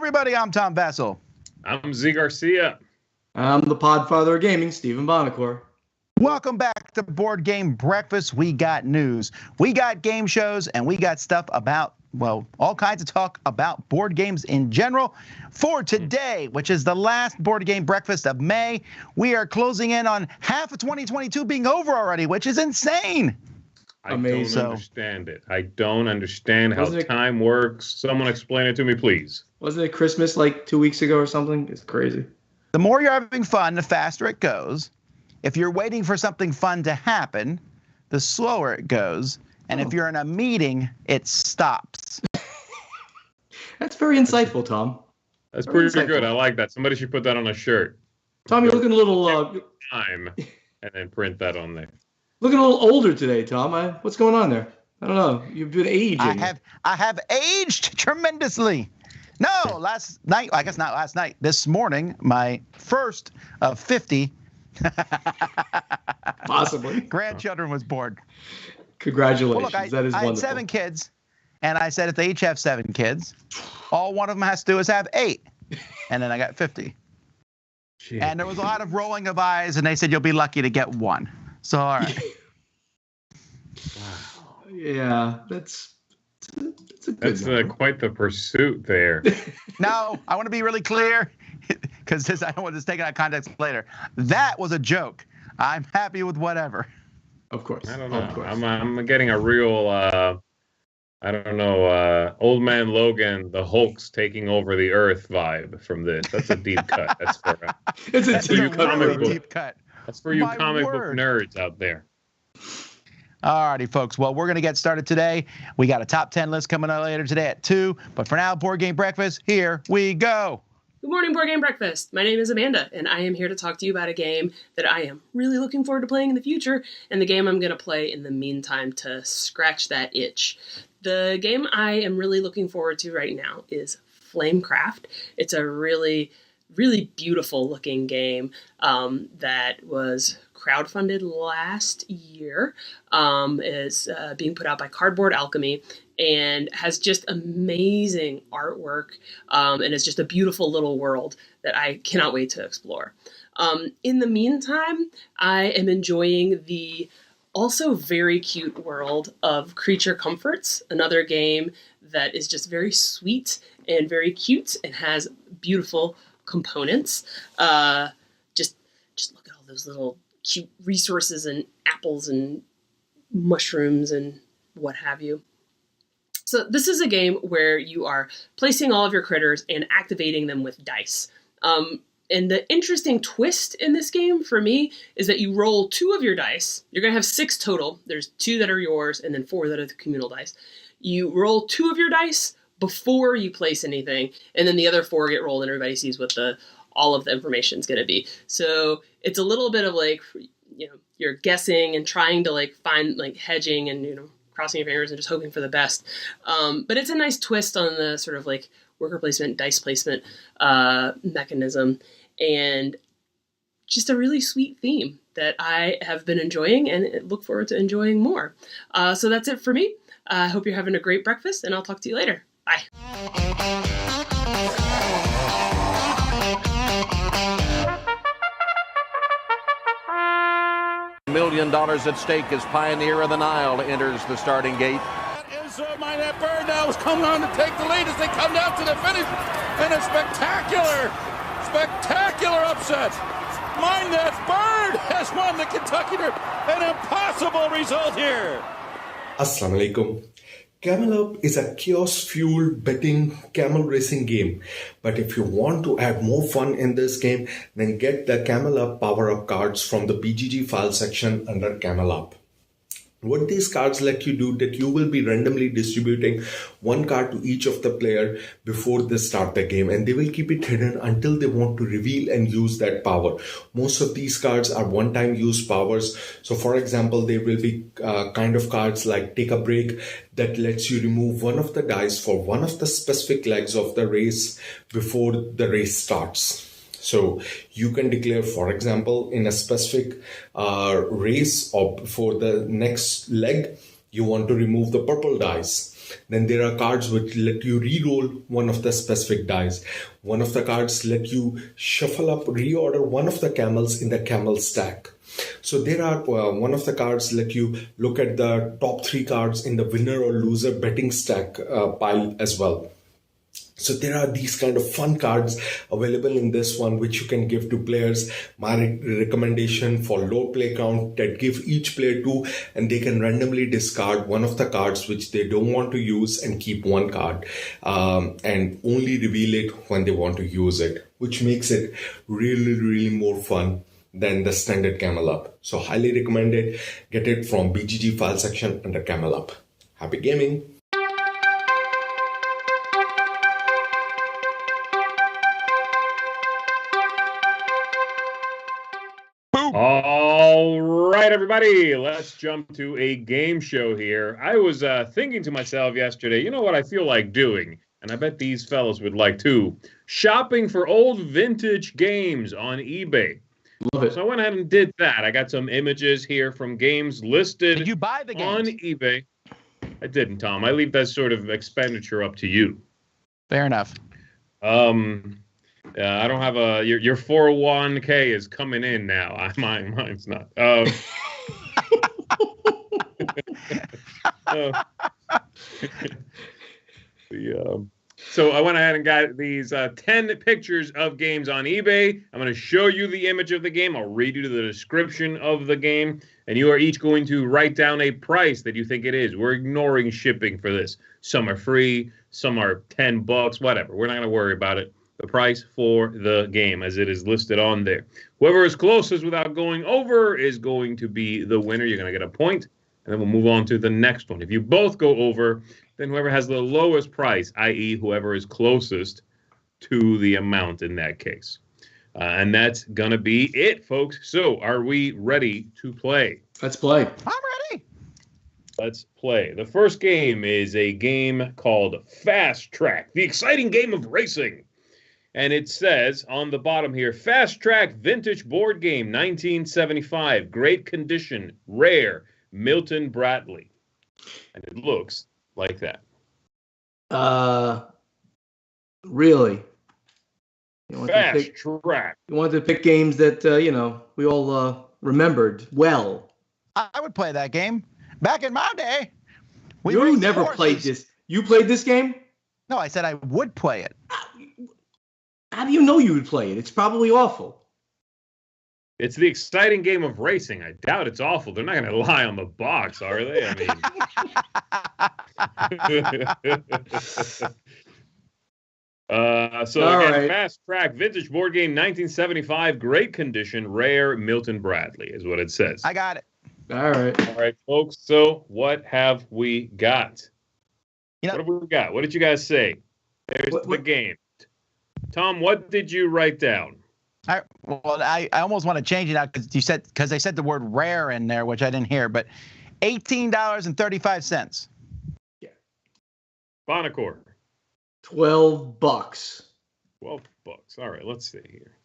everybody. I'm Tom Vassell. I'm Z Garcia. I'm the Podfather of Gaming, Stephen Bonacore. Welcome back to Board Game Breakfast. We got news, we got game shows, and we got stuff about, well, all kinds of talk about board games in general. For today, which is the last Board Game Breakfast of May, we are closing in on half of 2022 being over already, which is insane. I don't understand it. I don't understand how time works. Someone explain it to me, please. Wasn't it Christmas like 2 weeks ago or something? It's crazy. The more you're having fun, the faster it goes. If you're waiting for something fun to happen, the slower it goes. And if you're in a meeting, it stops. That's very insightful, Tom. That's pretty good. I like that. Somebody should put that on a shirt. Tom, you're looking a little... time, and then print that on there. Looking a little older today, Tom. What's going on there? I don't know. You've been aging. I have aged tremendously. No, last night, I guess not last night, this morning, my first of 50 possibly grandchildren was born. Congratulations. Well, look, that is wonderful. I had 7 kids, and I said if they each have 7 kids, all one of them has to do is have 8. And then I got 50. Jeez. And there was a lot of rolling of eyes, and they said you'll be lucky to get 1. So, all right. Wow. Yeah, that's quite the pursuit there. Now, I want to be really clear, because I don't want this taken out of context later. That was a joke. I'm happy with whatever. Of course. I don't know. I'm getting a real, Old Man Logan, the Hulk's taking over the Earth vibe from this. That's a deep cut. That's for deep cut. That's for you comic book nerds out there. All righty, folks. Well, we're going to get started today. We got a top 10 list coming up later today at 2. But for now, Board Game Breakfast, here we go. Good morning, Board Game Breakfast. My name is Amanda, and I am here to talk to you about a game that I am really looking forward to playing in the future, and the game I'm going to play in the meantime to scratch that itch. The game I am really looking forward to right now is Flamecraft. It's a really, really beautiful looking game that was crowdfunded last year, is being put out by Cardboard Alchemy, and has just amazing artwork, and it's just a beautiful little world that I cannot wait to explore. In the meantime, I am enjoying the also very cute world of Creature Comforts, another game that is just very sweet and very cute and has beautiful components. Just look at all those little cute resources and apples and mushrooms and what have you. So this is a game where you are placing all of your critters and activating them with dice. And the interesting twist in this game for me is that you roll 2 of your dice. You're going to have 6 total. There's 2 that are yours and then 4 that are the communal dice. You roll 2 of your dice before you place anything, and then the other 4 get rolled and everybody sees what all of the information is going to be. So it's a little bit of like, you're guessing and trying to find hedging and, crossing your fingers and just hoping for the best. But it's a nice twist on the sort of worker placement, dice placement mechanism, and just a really sweet theme that I have been enjoying and look forward to enjoying more. So that's it for me. I hope you're having a great breakfast, and I'll talk to you later. Bye. $1 million at stake as Pioneer of the Nile enters the starting gate. That is Minette Bird now is coming on to take the lead as they come down to the finish, and a spectacular upset. Minette Bird has won the Kentucky Derby. An impossible result here. Assalamu alaikum. Camel Up is a chaos-fueled betting camel racing game. But if you want to add more fun in this game, then get the Camel Up power-up cards from the BGG file section under Camel Up. What these cards let you do that you will be randomly distributing 1 card to each of the player before they start the game, and they will keep it hidden until they want to reveal and use that power. Most of these cards are one-time use powers. So for example, there will be kind of cards like Take a Break that lets you remove 1 of the dice for 1 of the specific legs of the race before the race starts. So you can declare, for example, in a specific race or before the next leg, you want to remove the purple dice. Then there are cards which let you re-roll one of the specific dice. One of the cards let you shuffle up, reorder one of the camels in the camel stack. So there are one of the cards let you look at the top 3 cards in the winner or loser betting stack pile as well. So there are these kind of fun cards available in this one, which you can give to players. My recommendation for low play count, that give each player 2, and they can randomly discard one of the cards which they don't want to use and keep one card, and only reveal it when they want to use it, which makes it really, really more fun than the standard Camel Up. So highly recommend it. Get it from BGG file section under Camel Up. Happy gaming. All right, everybody, let's jump to a game show here. I was thinking to myself yesterday, you know what I feel like doing? And I bet these fellas would like too. Shopping for old vintage games on eBay. Love it. So I went ahead and did that. I got some images here from games listed Did you buy the games? on eBay. I didn't, Tom. I leave that sort of expenditure up to you. Fair enough. I don't have a your 401k is coming in now. Mine's not. So I went ahead and got these 10 pictures of games on eBay. I'm going to show you the image of the game. I'll read you the description of the game, and you are each going to write down a price that you think it is. We're ignoring shipping for this. Some are free, some are $10, whatever. We're not going to worry about it. The price for the game as it is listed on there. Whoever is closest without going over is going to be the winner. You're going to get a point, and then we'll move on to the next one. If you both go over, then whoever has the lowest price, i.e. whoever is closest to the amount in that case. And that's going to be it, folks. So are we ready to play? Let's play. I'm ready. Let's play. The first game is a game called Fast Track, the exciting game of racing. And it says on the bottom here, Fast Track Vintage Board Game, 1975. Great condition, rare, Milton Bradley. And it looks like that. Really? Fast Track. You wanted to pick games that, we all remembered well. I would play that game. Back in my day. You never played this. You played this game? No, I said I would play it. How do you know you would play it? It's probably awful. It's the exciting game of racing. I doubt it's awful. They're not going to lie on the box, are they? Fast Track Vintage Board Game 1975. Great condition. Rare Milton Bradley is what it says. I got it. All right, folks. So what have we got? What have we got? What did you guys say? There's the game. Tom, what did you write down? I almost want to change it now because they said the word rare in there, which I didn't hear, but $18.35. Yeah. Bonacore. $12. $12. All right, let's see here.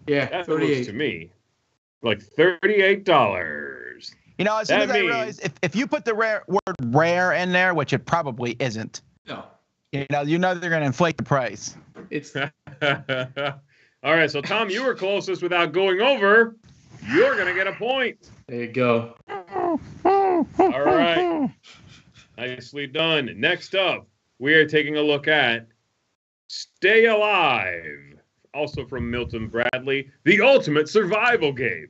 Yeah, that 38. looks to me like $38. As soon as I realized if you put the word rare in there, which it probably isn't. No. They're going to inflate the price. It's all right. So Tom, you were closest without going over. You're going to get a point. There you go. All right. Nicely done. Next up, we are taking a look at Stay Alive, also from Milton Bradley, the ultimate survival game.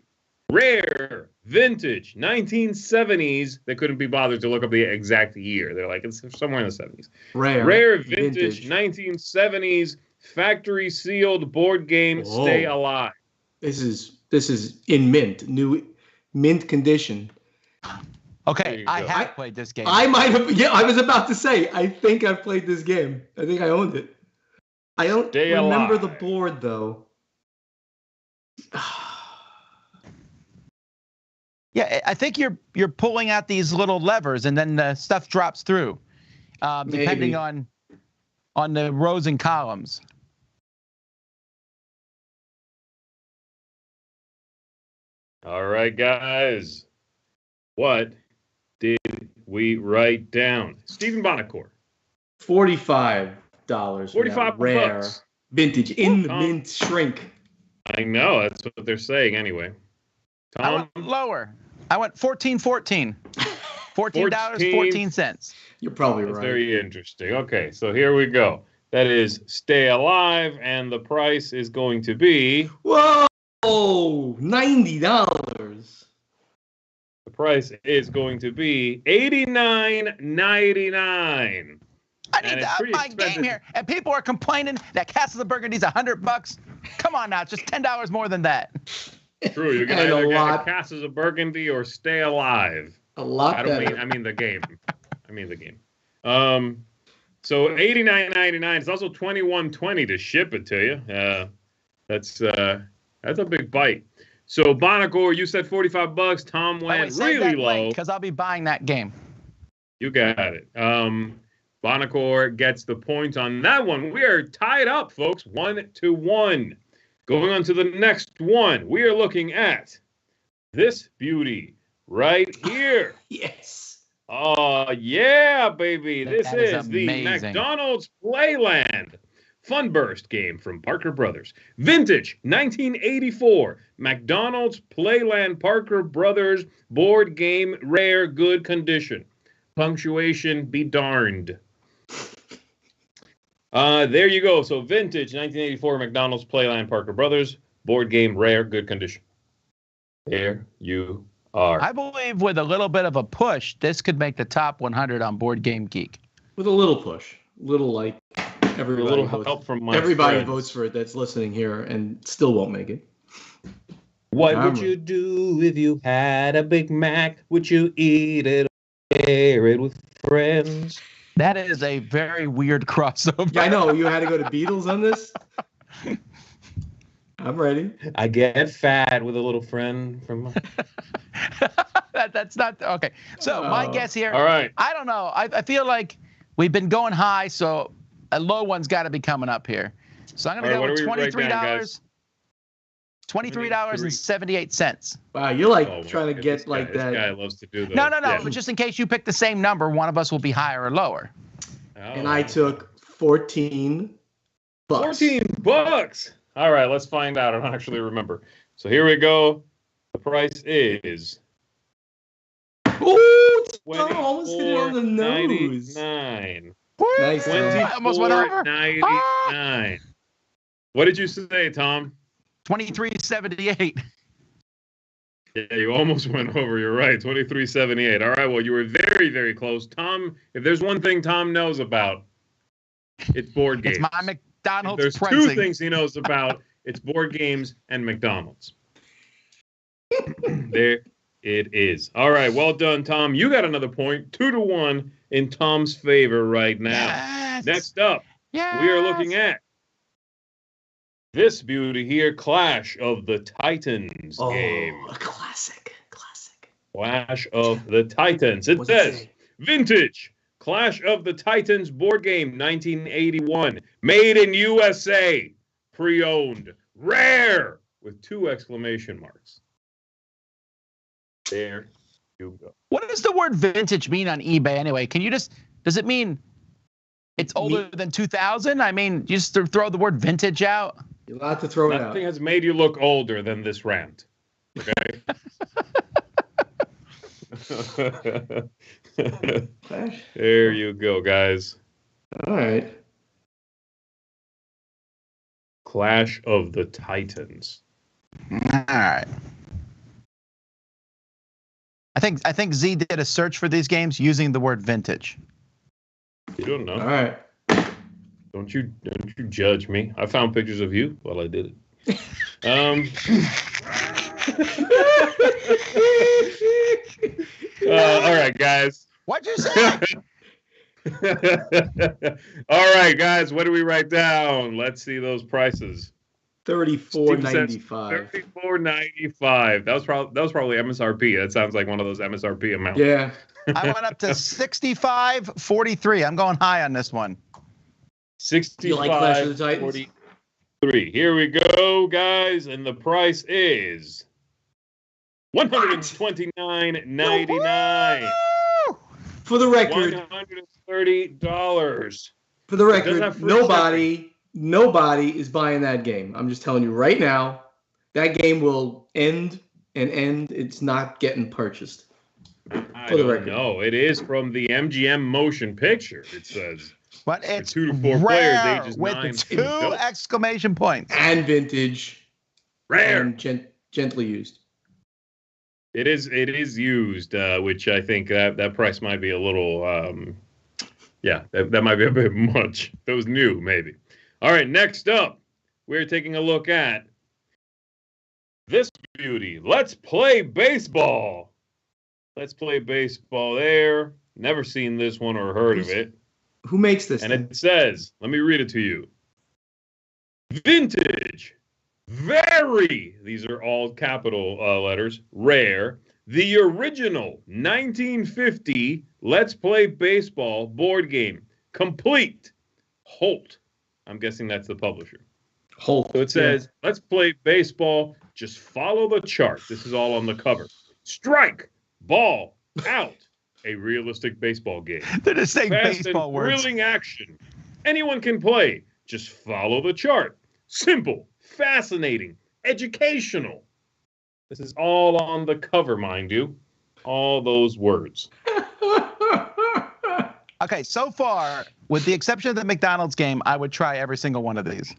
Rare, vintage, 1970s. They couldn't be bothered to look up the exact year. They're like, it's somewhere in the 70s. Rare vintage, 1970s, factory sealed board game. Whoa. Stay Alive. This is in new mint condition. Okay, I have played this game. I might have. Yeah, I was about to say. I think I've played this game. I think I owned it. I don't remember the board though. Yeah, I think you're pulling out these little levers, and then the stuff drops through, depending on the rows and columns. All right, guys. What did we write down? Stephen Bonacore. $45. $45 rare vintage in the mint shrink. I know, that's what they're saying anyway. Tom? I went lower. I went $14.14. $14.14. You're probably That's right. very interesting. Okay, so here we go. That is Stay Alive, and the price is going to be... Whoa! $90. The price is going to be $89.99. I need to up my game here, and people are complaining that Castles of Burgundy's $100. Come on now, it's just $10 more than that. True, you're gonna either get Castles of Burgundy or Stay Alive. A lot. I mean the game. So $89.99. It's also $21.20 to ship it to you. That's a big bite. So Bonacore, you said $45. Tom went really low because I'll be buying that game. You got it. Bonacore gets the point on that one. We are tied up, folks, 1-1. Going on to the next one, we are looking at this beauty right here. Yes. Oh, yeah, baby. This is the McDonald's Playland Funburst game from Parker Brothers. Vintage 1984 McDonald's Playland Parker Brothers board game, rare, good condition. Punctuation be darned. There you go. So vintage 1984 McDonald's Playland Parker Brothers board game, rare, good condition. There you are. I believe with a little bit of a push, this could make the top 100 on Board Game Geek. With a little push, everybody. A little help from my everybody friends. votes for it that's listening here and still won't make it. What would you do if you had a Big Mac? Would you eat it or share it with friends? That is a very weird crossover. Yeah, I know. You had to go to Beatles on this? I'm ready. I get fat with a little friend from my... That's not... Okay. So my guess here... All right. I don't know. I feel like we've been going high, so a low one's got to be coming up here. So I'm going to go with $23. $23.78. Wow, you're like trying to get like that. This guy loves to do that. No. But just in case you pick the same number, one of us will be higher or lower. And I took $14. $14. All right, let's find out. I don't actually remember. So here we go. The price is... Ooh, almost hit it on the nose. $99. Nice. I almost went over. $24.99. What did you say, Tom? $23.78. Yeah, you almost went over. You're right. $23.78. All right. Well, you were very, very close. Tom, if there's one thing Tom knows about, it's board games. It's my McDonald's There's pricing. two things he knows about. It's board games and McDonald's. There it is. All right. Well done, Tom. You got another point. 2-1 in Tom's favor right now. Yes. Next up, we are looking at this beauty here, Clash of the Titans game. A classic. Clash of the Titans. It says, vintage Clash of the Titans board game, 1981. Made in USA. Pre-owned. Rare. With 2 exclamation marks. There you go. What does the word vintage mean on eBay anyway? Does it mean it's older than 2000? I mean, you just throw the word vintage out? You're allowed to throw it out. Nothing has made you look older than this rant. Okay? There you go, guys. All right. Clash of the Titans. All right. I think Z did a search for these games using the word vintage. You don't know. All right. Don't you judge me. I found pictures of you while I did it. All right, guys. What'd you say? All right, guys. What do we write down? Let's see those prices. $34.95. $34.95. That was probably MSRP. That sounds like one of those MSRP amounts. Yeah. I went up to $65.43. I'm going high on this one. 65. You like Clash of the Titans? 43. Here we go, guys, and the price is $129.99. For the record, $130. For the record, nobody is buying that game. I'm just telling you right now, that game will end. It's not getting purchased. I don't know. It is from the MGM motion picture. It says. But it's 2 to 4 players, ages with 9 2 exclamation points. And vintage. Rare. And gently used. It is used, which I think that price might be a little, that might be a bit much. If it was new, maybe. All right, next up, we're taking a look at this beauty. Let's play baseball. Let's play baseball there. Never seen this one or heard of it. Who makes this? And it says, let me read it to you. Vintage. Very, these are all capital letters, rare, the original 1950 Let's Play Baseball board game, complete, Holt. I'm guessing that's the publisher. Holt. So it says, Let's play baseball, just follow the chart. This is all on the cover. Strike, ball, out, a realistic baseball game. They're just saying Fast baseball and words. thrilling action. Anyone can play, just follow the chart. Simple. Fascinating, educational. This is all on the cover, mind you. All those words. Okay, so far, with the exception of the McDonald's game, I would try every single one of these.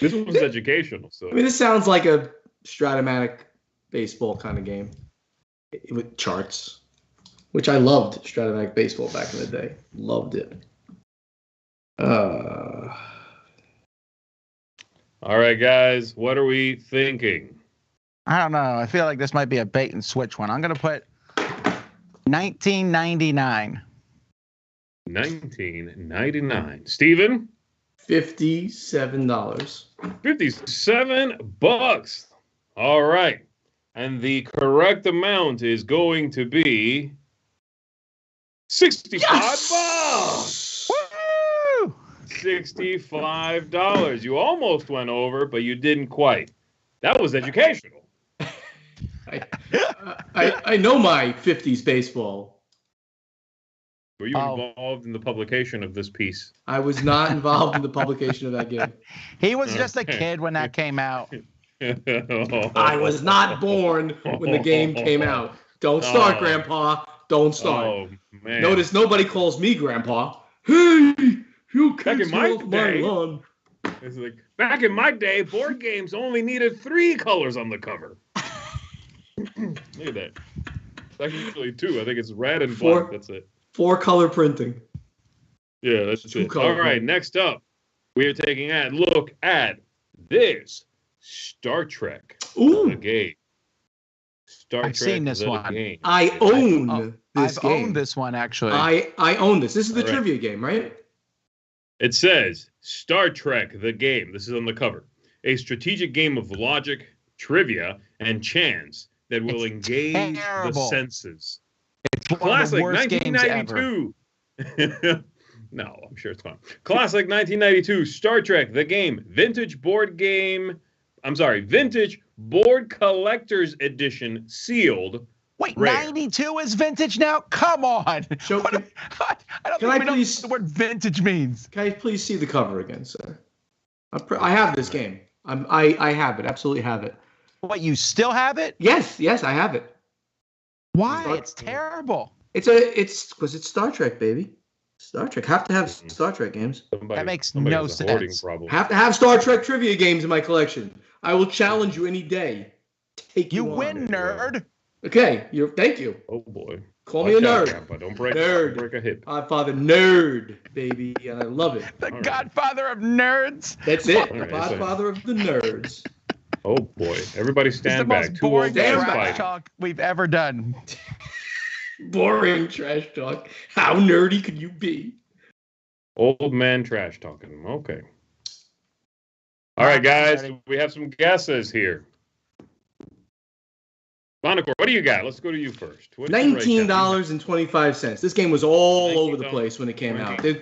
This one's educational. So I mean, this sounds like a Stratomatic baseball kind of game with charts, which I loved Stratomatic baseball back in the day. Loved it. All right, guys, what are we thinking? I don't know. I feel like this might be a bait and switch one. I'm going to put 1999. 1999. Steven? $57. $57. All right. And the correct amount is going to be $65. Yes! Woo! $65. You almost went over, but you didn't quite. That was educational. I know my 50s baseball. Were you involved in the publication of this piece? I was not involved in the publication of that game. He was just a kid when that came out. I was not born when the game came out. Don't start, Grandpa. Don't start. Oh, man. Notice nobody calls me Grandpa. Hey, you Back in kids my off my day, lawn. it's like, back in my day, board games only needed 3 colors on the cover. Look at that. It's actually 2. I think it's red and black. That's it. 4-color printing. Yeah, that's it. All right, next up, we are taking a look at this Star Trek. Ooh. The game. I've seen this one. Game. I own this game. I've owned this one, actually. I own this. This is the trivia game, right? It says Star Trek, the game. This is on the cover. A strategic game of logic, trivia, and chance that will engage the senses. It's one Classic of the worst 1992. No, I'm sure it's fun. Classic 1992 Star Trek, the game. Vintage board collector's edition, sealed. Wait, rare. 92 is vintage now? Come on. I don't even know what the word vintage means. Can I please see the cover again, sir? I have this game. I have it. Absolutely have it. What, you still have it? Yes, I have it. Why? It's terrible. It's because it's Star Trek, baby. Star Trek. Have to have Star Trek games. That makes no sense. Have to have Star Trek trivia games in my collection. I will challenge you any day. Take you win, nerd. Okay, thank you. Oh boy. Call me a nerd. Grandpa. Don't break a hip. Godfather nerd, baby, and I love it. The Godfather of nerds. That's it. The Godfather of the nerds. Oh boy. Everybody stand back. It's the most boring trash talk we've ever done. Boring trash talk. How nerdy could you be? Old man trash talking. Okay. All right, guys. We have some guesses here. Bonacor, what do you got? Let's go to you first. $19.25. This game was all over the place when it came out. They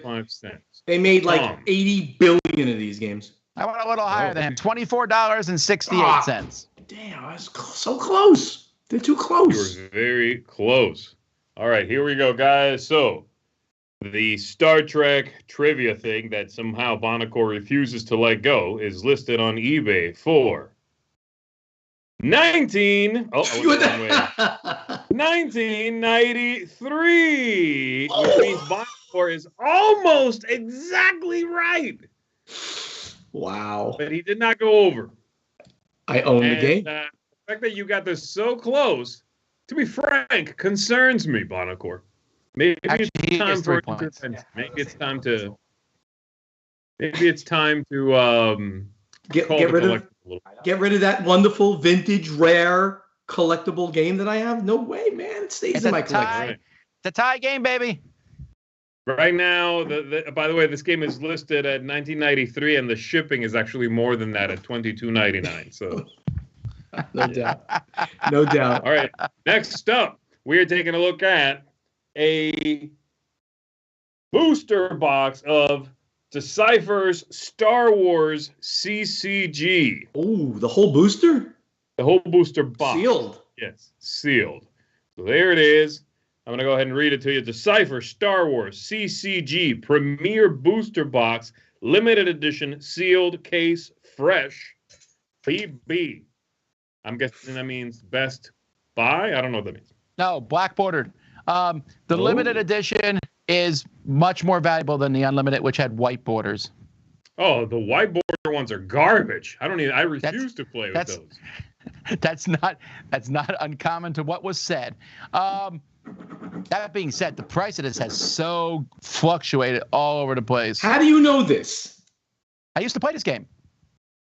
made like 80 billion of these games. I went a little higher than him. $24.68. Damn, that's so close. They're too close. You were very close. All right, here we go, guys. So, the Star Trek trivia thing that somehow Bonacor refuses to let go is listed on eBay for 1993, which means Bonacor is almost exactly right. Wow. But he did not go over. I own the game. The fact that you got this so close, to be frank, concerns me, Bonacor. Maybe Actually, it's time for maybe it's time to get rid of that wonderful vintage rare collectible game that I have. No way, man. It stays in my collection. It's a tie game, baby. Right now, by the way, this game is listed at $19.93, and the shipping is actually more than that at $22.99. So, no doubt, no doubt. All right, next up, we are taking a look at a booster box of Decipher's Star Wars CCG. Oh, the whole booster? The whole booster box. Sealed. Yes, sealed. So there it is. I'm going to go ahead and read it to you. Decipher Star Wars CCG Premier Booster Box, Limited Edition, Sealed Case, Fresh, BB. I'm guessing that means best buy? I don't know what that means. No, black bordered. The limited edition is much more valuable than the unlimited, which had white borders. Oh, the white border ones are garbage. I refuse to play with those. That's not uncommon to what was said. That being said, the price of this has so fluctuated all over the place. How do you know this? I used to play this game.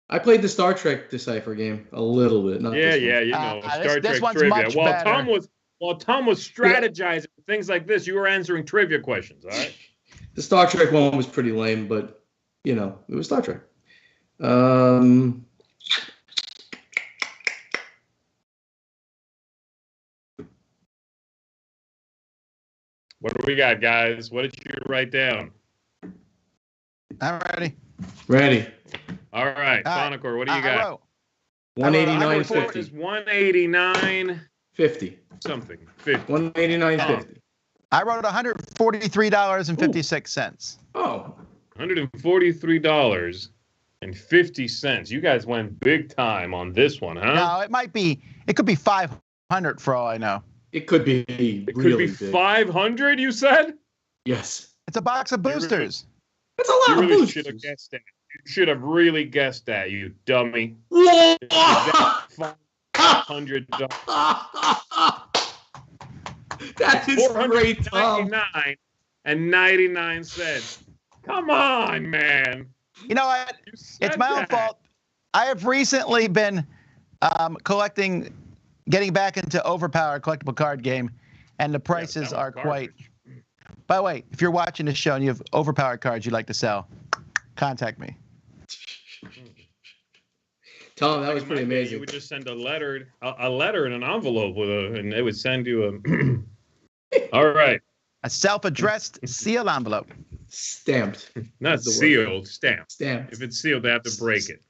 I played the Star Trek Decipher game a little bit. Star Trek this one's trivia. much better. While Tom was strategizing things like this, you were answering trivia questions. All right. The Star Trek one was pretty lame, but it was Star Trek. What do we got, guys? What did you write down? I'm ready. Ready. All right, Bonacor, what do you got? 189.50. Is 189.50 something. 189.50. I wrote $143.56. Oh. $143.50. You guys went big time on this one, huh? No, it could be 500 for all I know. It could be really big. 500, you said? Yes. It's a box of boosters. That's a lot of boosters. Should have guessed that. You should have really guessed that, you dummy. $500. That is great, Tom. $499.99. Come on, man. You know what? It's my own fault. I have recently been getting back into overpowered collectible card game, and the prices are quite. By the way, if you're watching this show and you have overpowered cards you'd like to sell, contact me. Tom, that was pretty amazing. You would just send a letter in an envelope and they would send you a. All right. A self-addressed seal envelope. Stamped. Not sealed, stamped. Stamped. If it's sealed, they have to break it.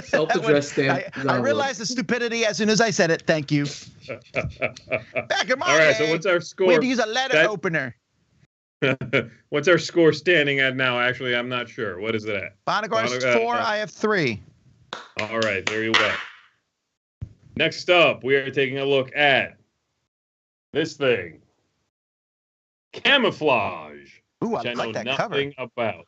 Self-addressed stamp. I realized the stupidity as soon as I said it. Thank you. Back in my All right, day, so what's our score? we had to use a letter opener. What's our score standing at now? Actually, I'm not sure. What is it at? Bonacor has 4. I have 3. All right, there you go. Next up, we are taking a look at this thing. Camouflage. Ooh, I like that cover. Nothing about.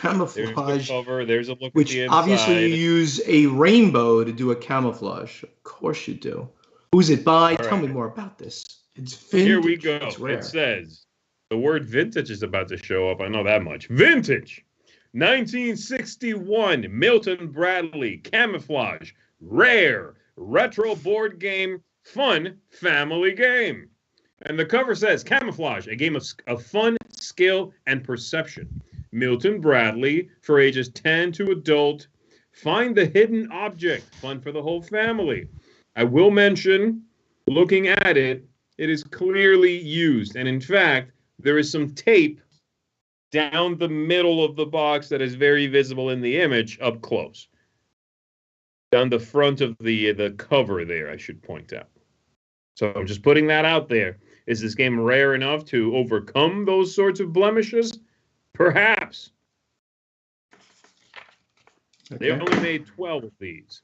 Camouflage. There's the cover. There's a look which at the inside. Obviously you use a rainbow to do a camouflage. Of course you do. Who's it by? Tell me more about this. It's vintage. Here we go. It says the word vintage is about to show up. I know that much. Vintage. 1961 Milton Bradley Camouflage. Rare. Retro board game. Fun family game. And the cover says Camouflage, a game of fun, skill, and perception. Milton Bradley for ages 10 to adult. Find the hidden object. Fun for the whole family. I will mention, looking at it, it is clearly used. And in fact, there is some tape down the middle of the box that is very visible in the image up close. Down the front of the cover there, I should point out. So I'm just putting that out there. Is this game rare enough to overcome those sorts of blemishes? Perhaps. Okay. They only made 12 of these.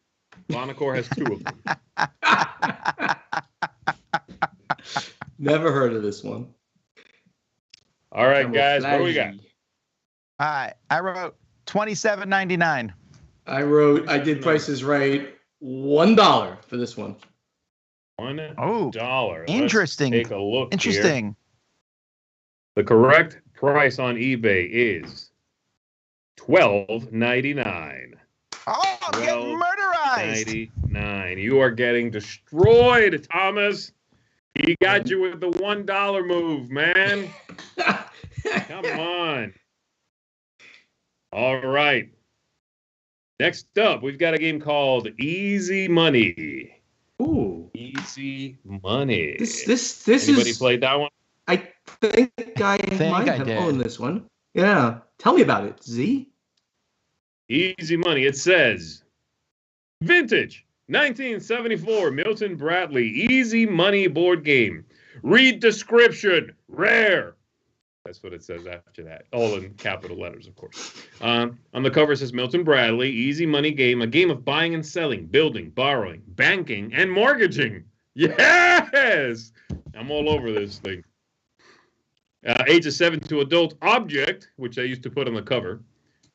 Bonacor has 2 of them. Never heard of this one. All right, guys, what do we got? All right, I wrote $27.99. I did prices right. $1 for this one. $1. Interesting. Let's take a look. Interesting. Here. The correct price on eBay is $12.99. Oh, I'm getting murderized. $12.99. You are getting destroyed, Thomas. He got you with the $1 move, man. Come on. All right. Next up, we've got a game called Easy Money. Ooh. Easy Money. This Anybody is. played that one? I think I might have owned this one. Yeah. Tell me about it, Z. Easy Money. It says, vintage, 1974, Milton Bradley, Easy Money board game. Read description, rare. That's what it says after that. All in capital letters, of course. On the cover it says Milton Bradley, Easy Money game, a game of buying and selling, building, borrowing, banking, and mortgaging. Yes! I'm all over this thing. Ages 7 to adult. Object, which I used to put on the cover,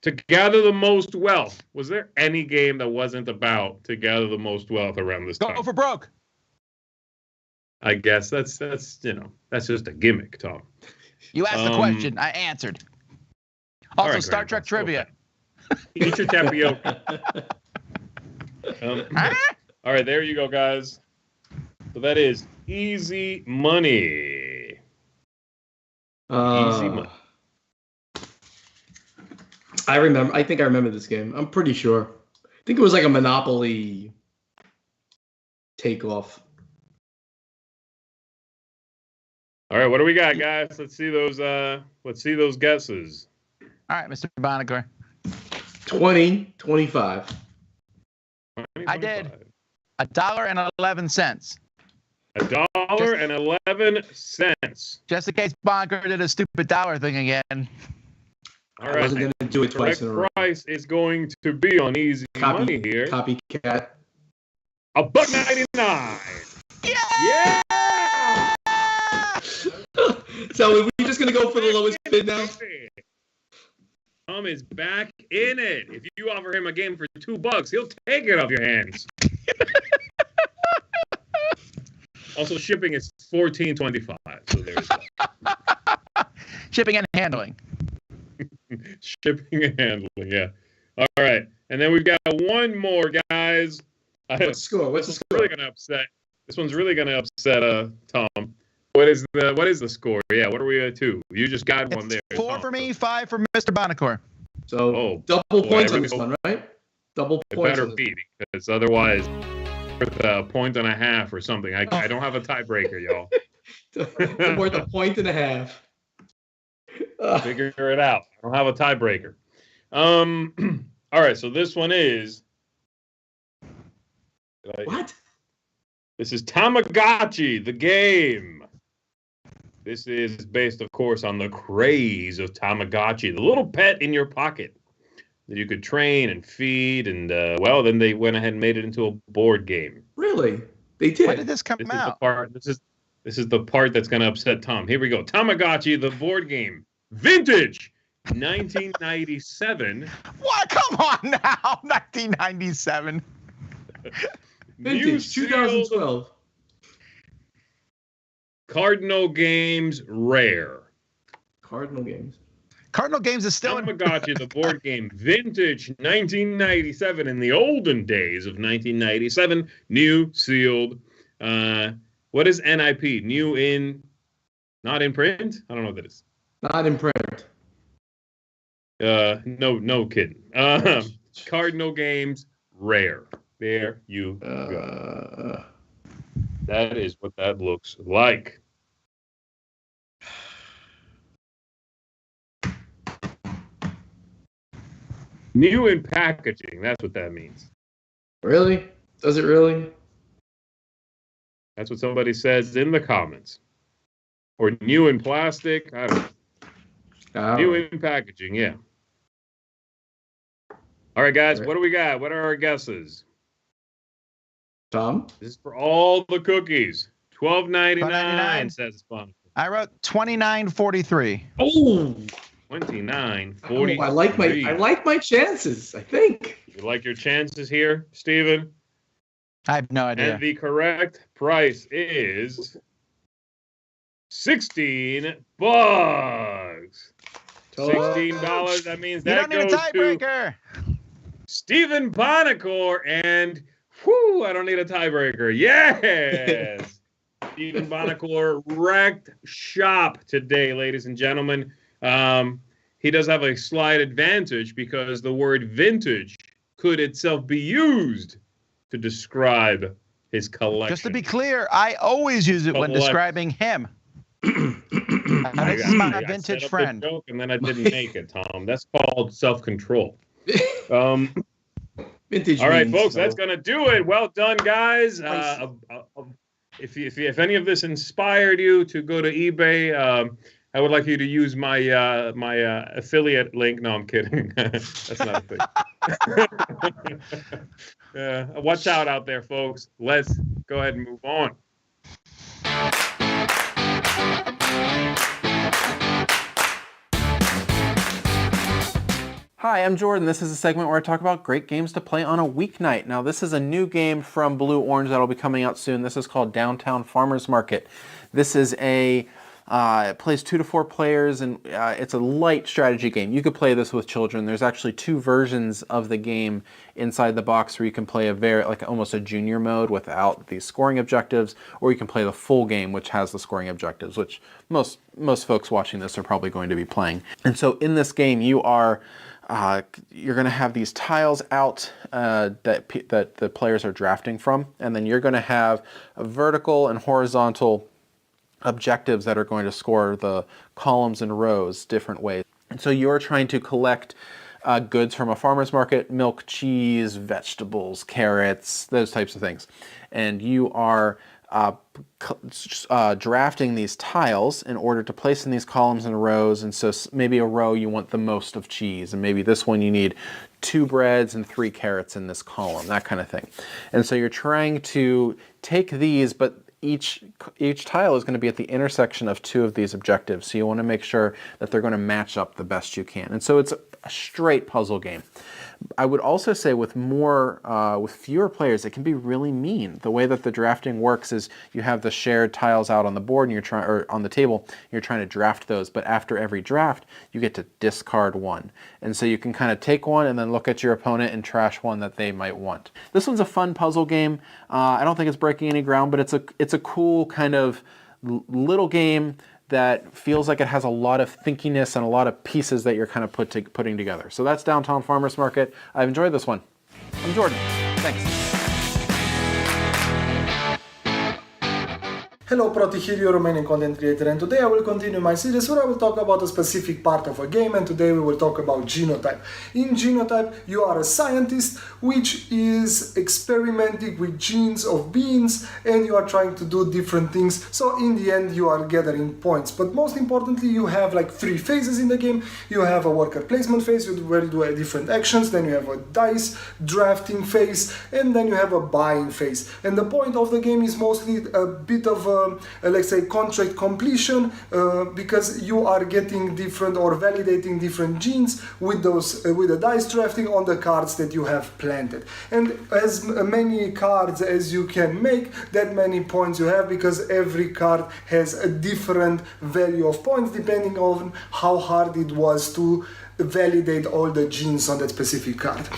to gather the most wealth. Was there any game that wasn't about to gather the most wealth around this time? Go for broke. I guess that's just a gimmick, Tom. You asked the question. I answered. Also, right, Star Trek trivia. Eat your tapioca. All right, there you go, guys. So that is Easy Money. Easy Money. I think I remember this game. I'm pretty sure. I think it was like a Monopoly takeoff. All right, what do we got, guys? Let's see those guesses. All right, Mr. Bonacor. 20, 25. I did $1.11. $1.11. Just in case Bonacor did a stupid dollar thing again. All right. I wasn't going to do it twice in a row. Price is going to be on Easy Money here. Copycat. $1.99. Yeah! So are we just going to go for the lowest bid now? Tom is back in it. If you offer him a game for $2, he'll take it off your hands. Also, shipping is $14.25. So there's that. Shipping and handling. Shipping and handling, yeah. All right, and then we've got one more, guys. What's the score? Really gonna upset. This one's really gonna upset Tom. What is the score? Yeah, what are we at 2? You just got one there. 4 for me, 5 for Mr. Bonacor. So double points on this one, right? Double points. It better be, because otherwise, worth a point and a half or something. I don't have a tiebreaker, y'all. Worth a point and a half. Figure it out. I don't have a tiebreaker. All right, so this one is. What? This is Tamagotchi, the game. This is based, of course, on the craze of Tamagotchi, the little pet in your pocket that you could train and feed. And, then they went ahead and made it into a board game. Really? They did? When did this come out? This is the part that's going to upset Tom. Here we go. Tamagotchi, the board game. Vintage. 1997. What? Come on now. 1997. Vintage, 2012. Cardinal Games Rare. Cardinal Games is still Tamagotchi, the board game. Vintage, 1997. In the olden days of 1997. New, sealed. What is NIP? New in, not in print? I don't know what that is. Not in print. No kidding. Cardinal Games Rare. There you go. That is what that looks like. New in packaging. That's what that means. Really? Does it really? That's what somebody says in the comments. or new in plastic. I don't know. New in packaging, yeah. All right, guys, what do we got? What are our guesses? Tom? This is for all the cookies. $12.99 says Sponsor. I wrote $29.43. Oh, $29.43. I like my chances, I think. You like your chances here, Steven? I have no idea. And the correct price is $16. $16. That means that goes to Stephen Bonacore, and I don't need a tiebreaker. Yes. Stephen Bonacore wrecked shop today, ladies and gentlemen. He does have a slight advantage because the word vintage could itself be used to describe his collection. Just to be clear, I always use it when describing him. This is my vintage friend. Joke and then I didn't make it, Tom. That's called self-control. Vintage. All right, folks, that's gonna do it. Well done, guys. If any of this inspired you to go to eBay, I would like you to use my affiliate link. No, I'm kidding. That's not a thing. Watch out there, folks. Let's go ahead and move on. Hi, I'm Jordan. This is a segment where I talk about great games to play on a weeknight. Now, this is a new game from Blue Orange that'll be coming out soon. This is called Downtown Farmers Market. This is it plays 2 to 4 players, and it's a light strategy game. You could play this with children. There's actually 2 versions of the game inside the box where you can play almost a junior mode without the scoring objectives, or you can play the full game, which has the scoring objectives, which most folks watching this are probably going to be playing. And so in this game, you're going to have these tiles out that the players are drafting from, and then you're going to have a vertical and horizontal objectives that are going to score the columns and rows different ways. And so you're trying to collect goods from a farmer's market: milk, cheese, vegetables, carrots, those types of things. And you are drafting these tiles in order to place in these columns and rows. And so maybe a row you want the most of cheese, and maybe this one you need 2 breads and 3 carrots in this column, that kind of thing. And so you're trying to take these, but each tile is going to be at the intersection of 2 of these objectives. So you want to make sure that they're going to match up the best you can. And so it's a straight puzzle game. I would also say with fewer players, it can be really mean. The way that the drafting works is you have the shared tiles out on the board, and on the table. You're trying to draft those, but after every draft, you get to discard one. And so you can kind of take one and then look at your opponent and trash one that they might want. This one's a fun puzzle game. I don't think it's breaking any ground, but it's a cool kind of little game that feels like it has a lot of thinkiness and a lot of pieces that you're kind of putting together. So that's Downtown Farmers Market. I've enjoyed this one. I'm Jordan. Thanks. Hello Proti here, your Romanian content creator, and today I will continue my series where I will talk about a specific part of a game, and today we will talk about Genotype. In Genotype, you are a scientist which is experimenting with genes of beings, and you are trying to do different things, so in the end you are gathering points. But most importantly, you have like 3 phases in the game. You have a worker placement phase where you do different actions, then you have a dice drafting phase, and then you have a buying phase. And the point of the game is mostly a bit of let's say contract completion, because you are getting different or validating different genes with the dice drafting on the cards that you have planted. And as many cards as you can make, that many points you have, because every card has a different value of points depending on how hard it was to validate all the genes on that specific card.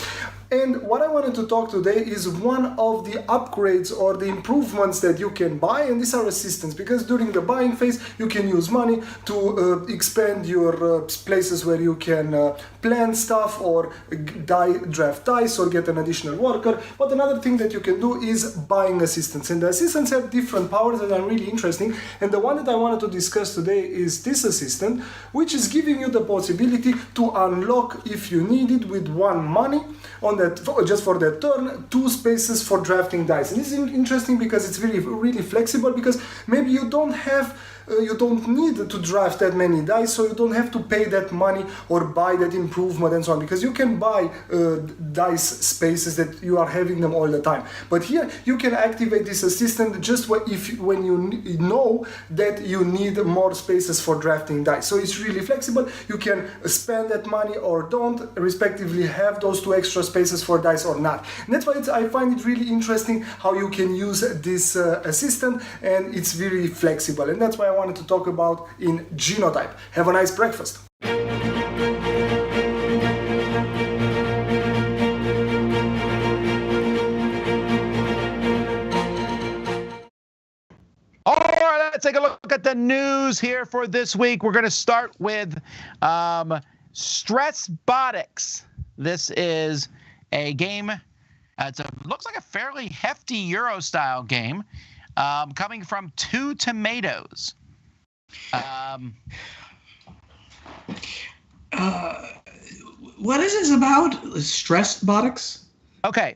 And what I wanted to talk today is one of the upgrades or the improvements that you can buy, and these are assistants, because during the buying phase you can use money to expand your places where you can plant stuff or draft dice or get an additional worker. But another thing that you can do is buying assistants, and the assistants have different powers that are really interesting, and the one that I wanted to discuss today is this assistant, which is giving you the possibility to unlock, if you need it, with 1 money on that, just for that turn, 2 spaces for drafting dice. And this is interesting because it's really flexible, because maybe you don't have you don't need to draft that many dice, so you don't have to pay that money or buy that improvement and so on, because you can buy dice spaces that you are having them all the time. But here you can activate this assistant just when you know that you need more spaces for drafting dice. So it's really flexible. You can spend that money or don't, respectively have those 2 extra spaces for dice or not. And that's why I find it really interesting how you can use this assistant, and it's very flexible. And that's why I wanted to talk about in Genotype. Have a nice breakfast. All right, let's take a look at the news here for this week. We're going to start with Stressbotics. This is a game. Looks like a fairly hefty Euro-style game, coming from Two Tomatoes. What is this about? Stressbotics? Okay.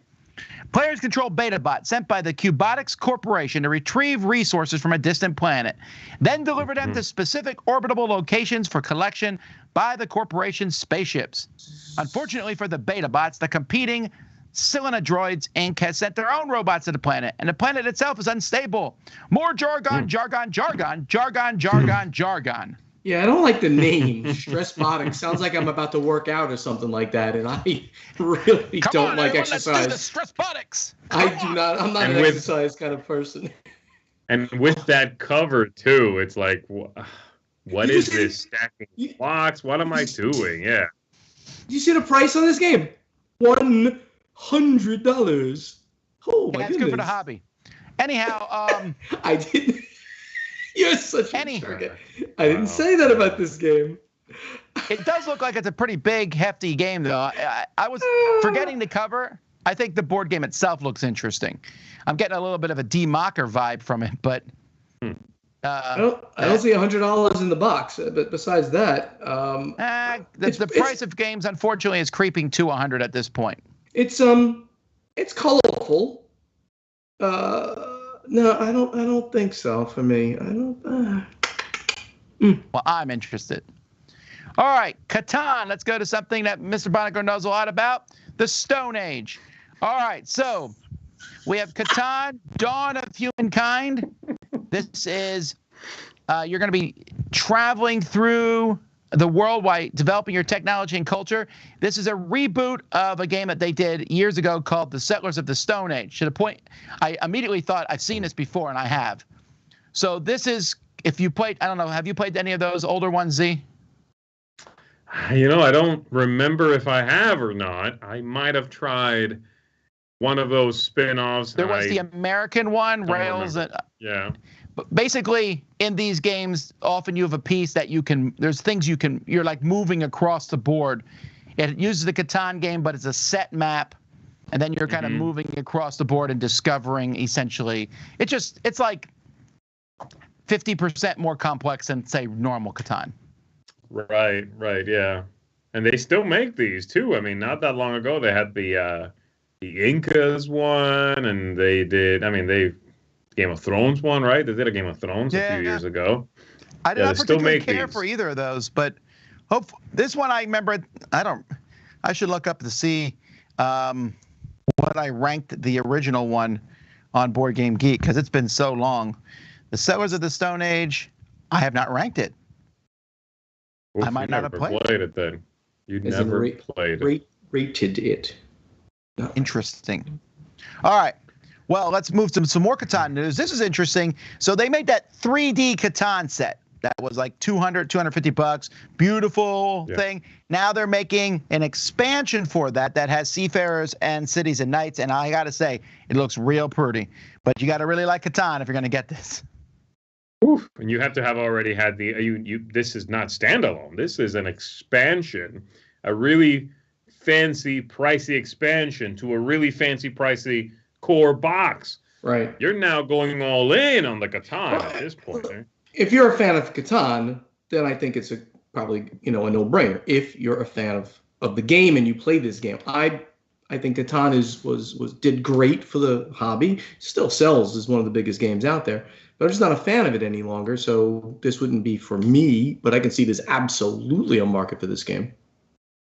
Players control beta bots sent by the Cubotics Corporation to retrieve resources from a distant planet, then deliver them to specific orbitable locations for collection by the corporation's spaceships. Unfortunately for the beta bots, the competing Silena Droids Inc. has sent their own robots to the planet, and the planet itself is unstable. More jargon. Yeah, I don't like the name. Stressbotics sounds like I'm about to work out or something like that, and I really don't like exercise. Let's do the Stressbotics. I'm not an exercise kind of person. And with that cover too, it's like, what is this stacking blocks? What am I doing? Yeah. Did you see the price on this game? $100. Oh my goodness. That's good for the hobby. Anyhow, I didn't. You're such a jerk. I didn't say that about this game. It does look like it's a pretty big, hefty game, though. I was forgetting the cover. I think the board game itself looks interesting. I'm getting a little bit of a D. Mocker vibe from it, but I don't see $100 in the box. But besides that, the price of games, unfortunately, is creeping to 100 at this point. It's colorful. No, I don't think so. For me, I don't. Well, I'm interested. All right, Catan. Let's go to something that Mr. Bonico knows a lot about: the Stone Age. All right, so we have Catan, Dawn of Humankind. This is you're going to be traveling through the world while developing your technology and culture. This is a reboot of a game that they did years ago called The Settlers of the Stone Age. To the point, I immediately thought I've seen this before, and I have. So this is, if you played, I don't know, have you played any of those older ones, Z? You know, I don't remember if I have or not. I might have tried one of those spin-offs. There was the American one, Rails. Yeah. But basically, in these games, often you have a piece that there's things you're like moving across the board. It uses the Catan game, but it's a set map. And then you're kind of moving across the board and discovering, essentially. It's like 50% more complex than, say, normal Catan. Right, yeah. And they still make these, too. I mean, not that long ago, they had the Incas one, and they did, Game of Thrones one, right? They did a Game of Thrones a few years ago. I did not particularly care for either of those, but this one I remember. I should look up to see what I ranked the original one on Board Game Geek, because it's been so long. The Settlers of the Stone Age, I have not ranked it. Oof, I might not have played it then. You never played it. Rated it. No. Interesting. All right. Well, let's move to some more Catan news. This is interesting. So they made that 3D Catan set that was like $250. Beautiful thing. Now they're making an expansion for that has Seafarers and Cities and Knights. And I got to say, it looks real pretty. But you got to really like Catan if you're going to get this. Oof. And you have to have already had this is not standalone. This is an expansion, a really fancy, pricey expansion to a really fancy, pricey core box. Right. You're now going all in on the Catan at this point. Eh? If you're a fan of Catan, then I think it's probably a no-brainer. If you're a fan of the game and you play this game, I think Catan did great for the hobby. Still sells as one of the biggest games out there. but I'm just not a fan of it any longer. So this wouldn't be for me, but I can see there's absolutely a market for this game.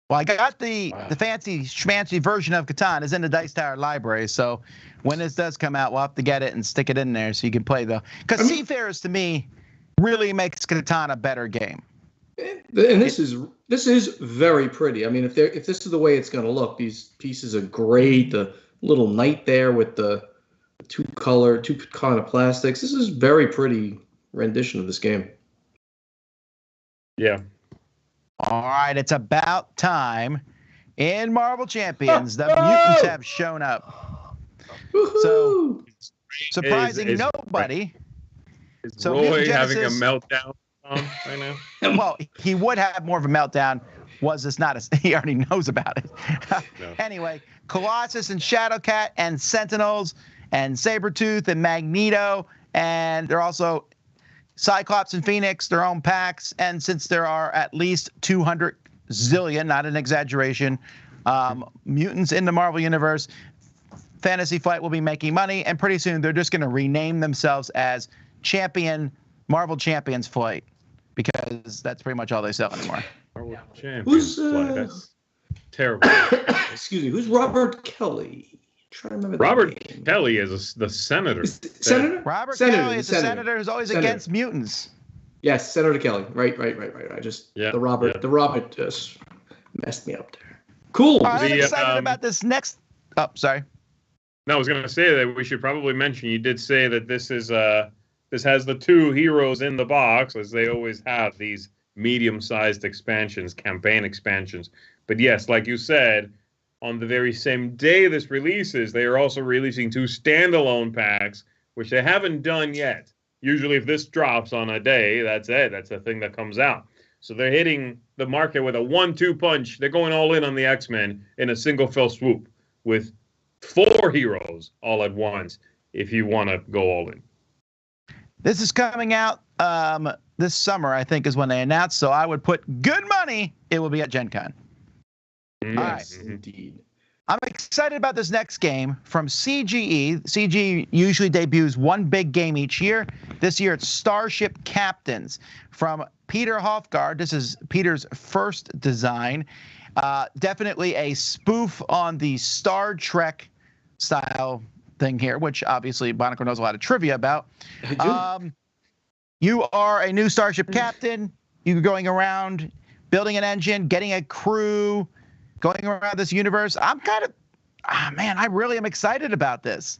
Well, I got the fancy schmancy version of Catan is in the Dice Tower library. So when this does come out, we'll have to get it and stick it in there so you can play though. Because Seafarers to me really makes Catan a better game. And this is very pretty. I mean, if this is the way it's going to look, these pieces are great. The little knight there with the two kind of plastics. This is very pretty rendition of this game. Yeah. All right, it's about time. In Marvel Champions, the mutants have shown up. So, surprising nobody. Is Roy having a meltdown right now? Well, he would have more of a meltdown. Was this not he already knows about it. No. Anyway, Colossus and Shadowcat and Sentinels and Sabretooth and Magneto, and they're also Cyclops and Phoenix, their own packs, and since there are at least 200 zillion, not an exaggeration, mutants in the Marvel Universe, Fantasy Flight will be making money, and pretty soon they're just going to rename themselves as Marvel Champions Flight, because that's pretty much all they sell anymore. Marvel Champions Flight, that's terrible. Excuse me, who's Robert Kelly? Trying to remember Robert Kelly is the senator. Senator? Robert Kelly is the senator who's always against mutants. Yes, Senator Kelly. Right. I just the Robert just messed me up there. Cool. I'm excited about this next. Oh, sorry. No, I was going to say that we should probably mention. You did say that this is this has the two heroes in the box, as they always have these medium-sized expansions, campaign expansions. But yes, like you said, on the very same day this releases, they are also releasing two standalone packs, which they haven't done yet. Usually if this drops on a day, that's it. That's the thing that comes out. So they're hitting the market with a 1-2 punch. They're going all in on the X-Men in a single fell swoop with 4 heroes all at once if you want to go all in. This is coming out this summer, I think, is when they announced. So I would put good money it will be at Gen Con. Yes, indeed. I'm excited about this next game from CGE. CGE usually debuts one big game each year. This year it's Starship Captains from Peter Hofgaard. This is Peter's first design. Definitely a spoof on the Star Trek style thing here, which obviously Monaco knows a lot of trivia about. You are a new Starship Captain. You're going around building an engine, getting a crew, going around this universe. I'm kind of, I really am excited about this.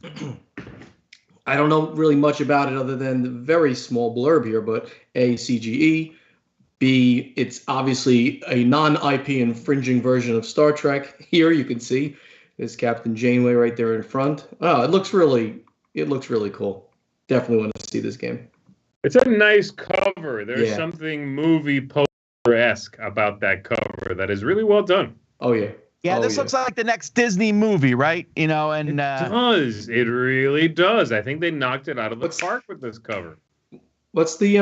I don't know really much about it other than the very small blurb here, but A, CGE, B, it's obviously a non-IP infringing version of Star Trek. Here you can see there's Captain Janeway right there in front. Oh, it looks really cool. Definitely want to see this game. It's a nice cover. There's something movie poster-esque about that cover that is really well done. Oh, yeah. Yeah, this looks like the next Disney movie, right? You know, and it does. It really does. I think they knocked it out of the park with this cover. What's the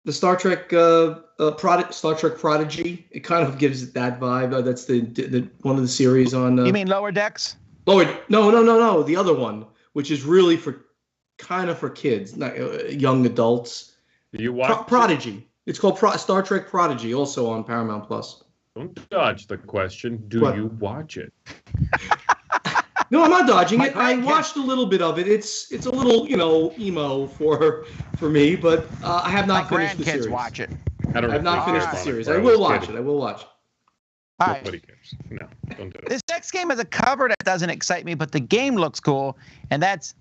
Star Trek Star Trek Prodigy? It kind of gives it that vibe. That's the one of the series on. You mean Lower Decks? No. The other one, which is really for kids, not young adults. Do you watch Prodigy? It's called Star Trek Prodigy, also on Paramount Plus. Don't dodge the question. Do you watch it? No, I'm not dodging it. I watched a little bit of it. It's a little, emo for me, but I have not finished the series. Watch it. I have not finished the series. I will watch it. All right. Nobody cares. No, don't do it. This next game has a cover that doesn't excite me, but the game looks cool, and that's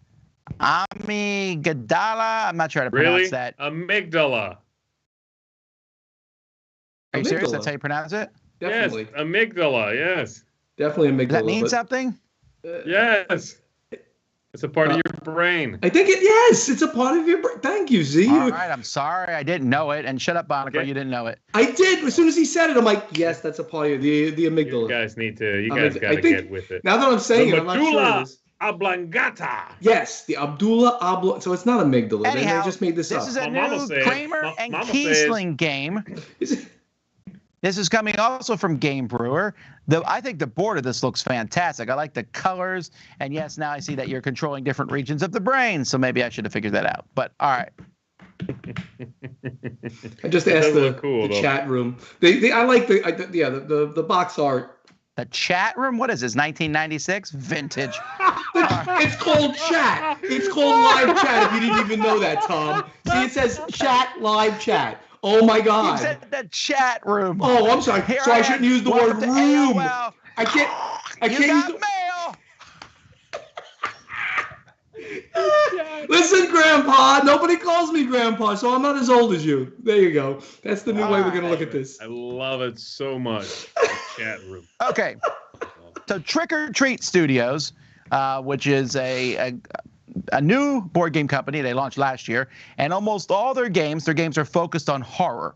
Amygdala. I'm not sure how to pronounce that. Amygdala. Are you serious? That's how you pronounce it? Definitely. Yes, amygdala, yes. Definitely amygdala. Does that mean something? Yes. It's a part of your brain. I think it's a part of your brain. Thank you, Z. All right, I'm sorry. I didn't know it. And shut up, Monica, you didn't know it. I did. As soon as he said it, I'm like, yes, that's a part of the amygdala. You guys got to get with it. Now that I'm saying it, I'm not sure it is. Oblongata. Yes, the Abdullah Oblong. So it's not amygdala. Anyhow, they just made this up. This is a new Kramer and Kiesling game. This is coming also from Game Brewer. I think the board of this looks fantastic. I like the colors. And yes, now I see that you're controlling different regions of the brain. So maybe I should have figured that out. But all right. I just asked the chat room. I like the box art. The chat room? What is this, 1996? Vintage. It's called chat. It's called live chat, if you didn't even know that, Tom. See, it says chat, live chat. Oh, my God. You said the chat room. Oh, I'm sorry. So I shouldn't use the word room. AOL. I can't use the... mail. Listen, Grandpa. Nobody calls me Grandpa, so I'm not as old as you. There you go. That's the new way we're going to look at this. I love it so much. The chat room. Okay. So Trick or Treat Studios, which is a new board game company they launched last year, and almost all their games are focused on horror,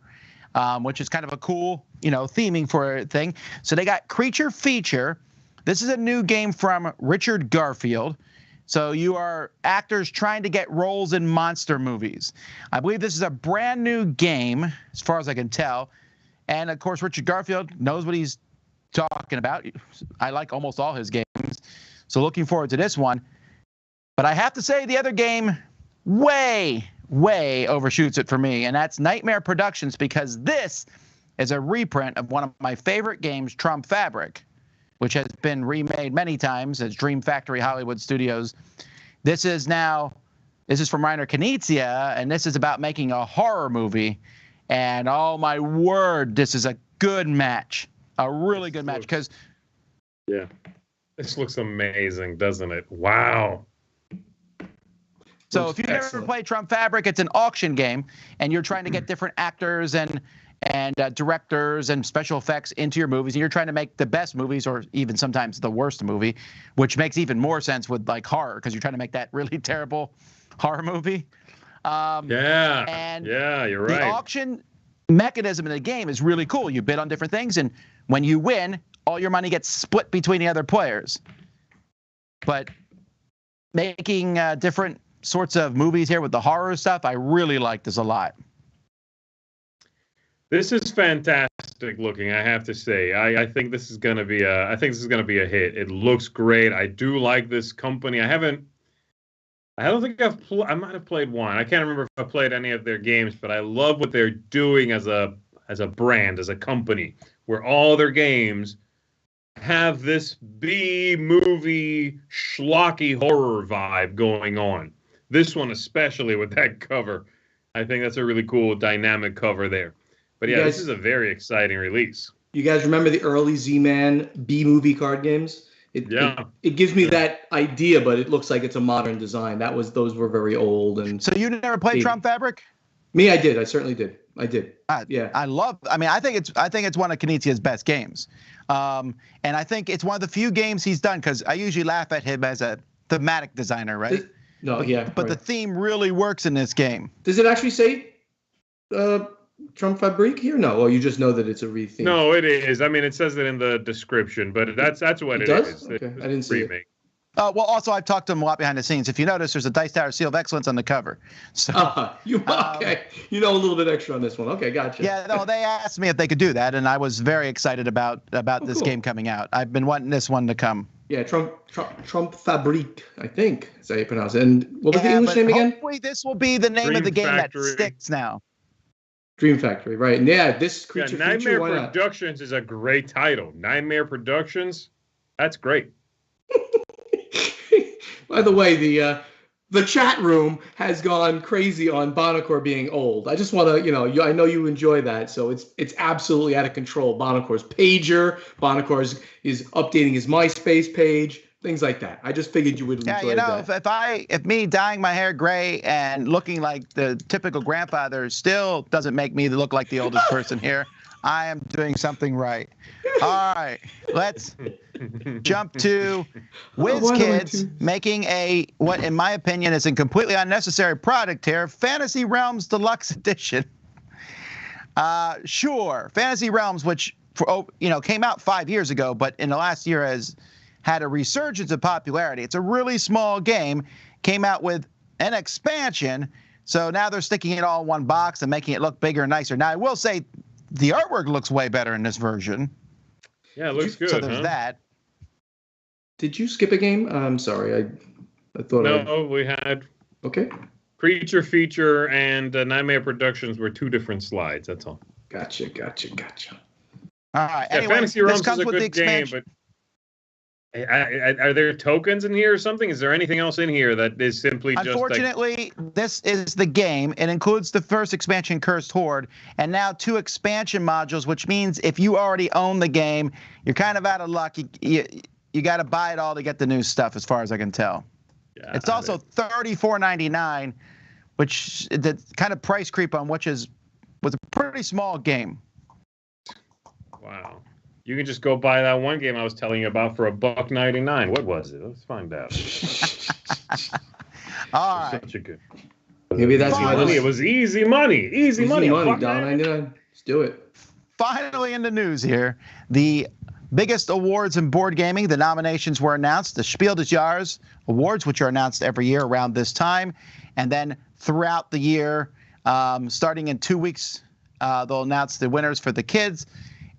which is kind of a cool, theming for a thing. So they got Creature Feature. This is a new game from Richard Garfield. So you are actors trying to get roles in monster movies. I believe this is a brand new game, as far as I can tell. And, of course, Richard Garfield knows what he's talking about. I like almost all his games. So looking forward to this one. But I have to say the other game way overshoots it for me. And that's Nightmare Productions, because this is a reprint of one of my favorite games, Trump Fabric, which has been remade many times as Dream Factory Hollywood Studios. This is from Reiner Knizia, and this is about making a horror movie. And oh my word, this is a good match, a really good match. Because this looks amazing, doesn't it? Wow. So if you've never played Trump Fabric, it's an auction game, and you're trying to get different actors and directors and special effects into your movies, and you're trying to make the best movies, or even sometimes the worst movie, which makes even more sense with like horror, because you're trying to make that really terrible horror movie. You're right. The auction mechanism in the game is really cool. You bid on different things, and when you win, all your money gets split between the other players. But making different sorts of movies here with the horror stuff, I really like this a lot. This is fantastic looking, I have to say. I think this is gonna be a hit. It looks great. I do like this company. I don't think I might have played one. I can't remember if I played any of their games, but I love what they're doing as a brand, as a company, where all their games have this B-movie schlocky horror vibe going on. This one especially with that cover. I think that's a really cool dynamic cover there. But yeah, this is a very exciting release. You guys remember the early Z-Man B-movie card games? It gives me that idea, but it looks like it's a modern design. Those were very old. And so you never played Trump Fabric? Me, I did. I certainly did. I did. I think it's one of Knizia's best games, and I think it's one of the few games he's done, because I usually laugh at him as a thematic designer, right? But the theme really works in this game. Does it actually say Trump Fabric here? No, or you just know that it's a retheme? No, it is. I mean, it says it in the description, but that's what it is. Okay. I didn't see it. Well, also, I've talked to him a lot behind the scenes. If you notice, there's a Dice Tower Seal of Excellence on the cover. So, okay. You know a little bit extra on this one. Okay, gotcha. Yeah, no, they asked me if they could do that, and I was very excited about this game coming out. I've been wanting this one to come. Yeah, Trump Fabric, I think, is how you pronounce it. And what was the English name again? Hopefully this will be the name of the game that sticks now. Dream Factory, right? And yeah, this Creature Nightmare Productions is a great title. Nightmare Productions, that's great. By the way, the chat room has gone crazy on Bonacor being old. I just want to, I know you enjoy that, so it's absolutely out of control. Bonacor's pager, Bonacor is updating his MySpace page, things like that. I just figured you would enjoy that. If me dyeing my hair gray and looking like the typical grandfather still doesn't make me look like the oldest person here, I am doing something right. All right, let's jump to WizKids making what in my opinion is a completely unnecessary product here, Fantasy Realms Deluxe Edition. Sure, Fantasy Realms, which came out 5 years ago, but in the last year has had a resurgence of popularity. It's a really small game, came out with an expansion, so now they're sticking it all in one box and making it look bigger and nicer. Now, I will say the artwork looks way better in this version. Yeah, it looks good. So there's that. Did you skip a game? I'm sorry. I thought. No, we had. Okay. Creature Feature and Nightmare Productions were 2 different slides. That's all. Gotcha. All right. Yeah, Anyway, Fantasy this Realms comes is a with the good game, expansion. but are there tokens in here or something? Is there anything else in here that is simply just Unfortunately, this is the game. It includes the first expansion, Cursed Horde, and now 2 expansion modules, which means if you already own the game, you're kind of out of luck. You got to buy it all to get the new stuff, as far as I can tell. Yeah, it's also $34.99, which the kind of price creep on which was a pretty small game. Wow. You can just go buy that one game I was telling you about for $1.99. What was it? Let's find out. All right. Such a good. Maybe that's money. It was easy money. Easy money. $1.99. Let's do it. Finally, in the news here, the biggest awards in board gaming. The nominations were announced. The Spiel des Jahres awards, which are announced every year around this time, and then throughout the year, starting in 2 weeks, they'll announce the winners for the kids,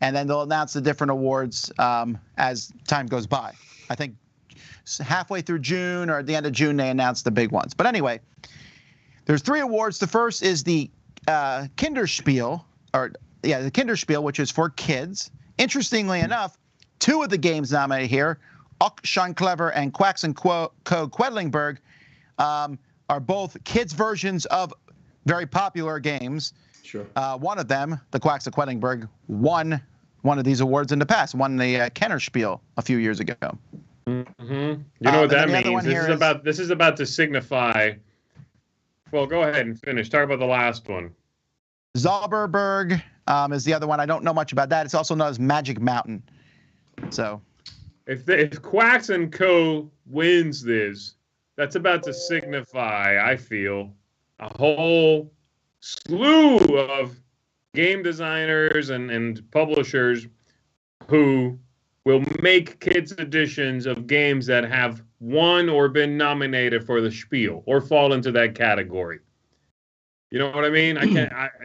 and then they'll announce the different awards as time goes by. I think halfway through June or at the end of June, they announce the big ones. But anyway, there's 3 awards. The first is the Kinderspiel, the Kinderspiel, which is for kids. Interestingly enough, 2 of the games nominated here, Och Schon Clever and Quacks and Co. Quedlinburg, are both kids' versions of very popular games. Sure. One of them, the Quacks of Quedlinburg, won one of these awards in the past, won the Kennerspiel a few years ago. Mm-hmm. You know what that means? This is about to signify. Well, go ahead and finish. Talk about the last one. Zauberberg is the other one. I don't know much about that. It's also known as Magic Mountain. So, if Quacks and Co. wins this, that's about to signify, I feel, a whole slew of game designers and publishers who will make kids editions of games that have won or been nominated for the Spiel or fall into that category. You know what I mean?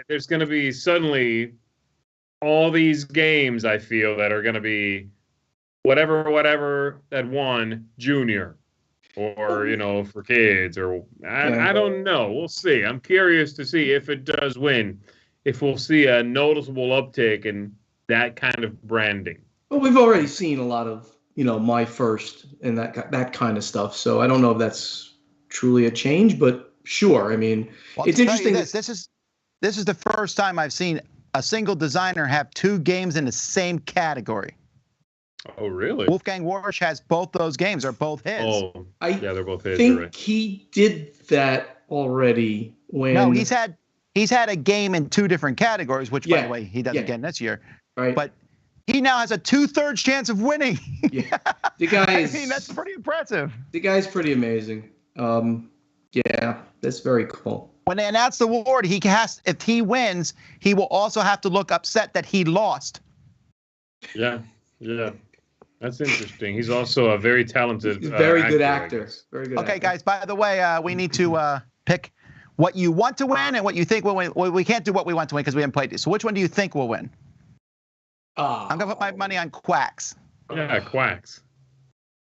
There's going to be suddenly all these games, I feel, that are going to be whatever that won junior or, for kids or I don't know. We'll see. I'm curious to see if it does win, if we'll see a noticeable uptick in that kind of branding. Well, we've already seen a lot of, My First and that kind of stuff. So I don't know if that's truly a change, but sure. I mean, it's interesting. This is the first time I've seen a single designer have 2 games in the same category. Oh, really? Wolfgang Warsch has both those games. They're both his. Oh, yeah, they're both his. I think he did that already when. No, he's had a game in 2 different categories, which, by the way, he does again this year. Right. But he now has a 2/3 chance of winning. Yeah. The guy is. I mean, that's pretty impressive. The guy's pretty amazing. Yeah, that's very cool. When they announce the award, if he wins, he will also have to look upset that he lost. Yeah. That's interesting. He's also a very talented very good actor. Very good. Okay, guys, by the way, we need to pick what you want to win and what you think will win. Well, we can't do what we want to win because we haven't played it. So which one do you think will win? I'm going to put my money on Quacks. Yeah, Quacks.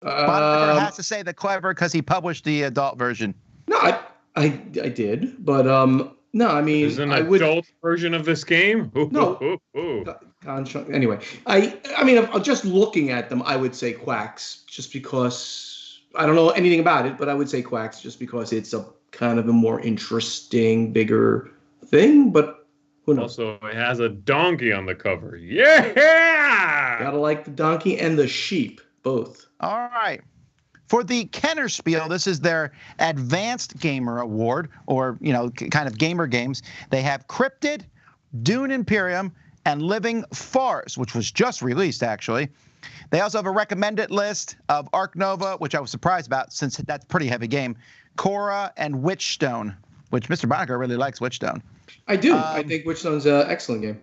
Bonhoeffer has to say the Clever because he published the adult version. No, I did, but no, I mean, there's an adult version of this game. No. Anyway, I mean, just looking at them, I would say Quacks, just because I don't know anything about it, but I would say Quacks just because it's a kind of a more interesting, bigger thing. But who knows? Also, it has a donkey on the cover. Yeah, gotta like the donkey and the sheep, both. All right. For the Kennerspiel, this is their Advanced Gamer Award, or, kind of gamer games. They have Cryptid, Dune Imperium, and Living Forest, which was just released, actually. They also have a recommended list of Ark Nova, which I was surprised about, since that's a pretty heavy game, Korra, and Witchstone, which Mr. Bonneker really likes Witchstone. I do. I think Witchstone's an excellent game.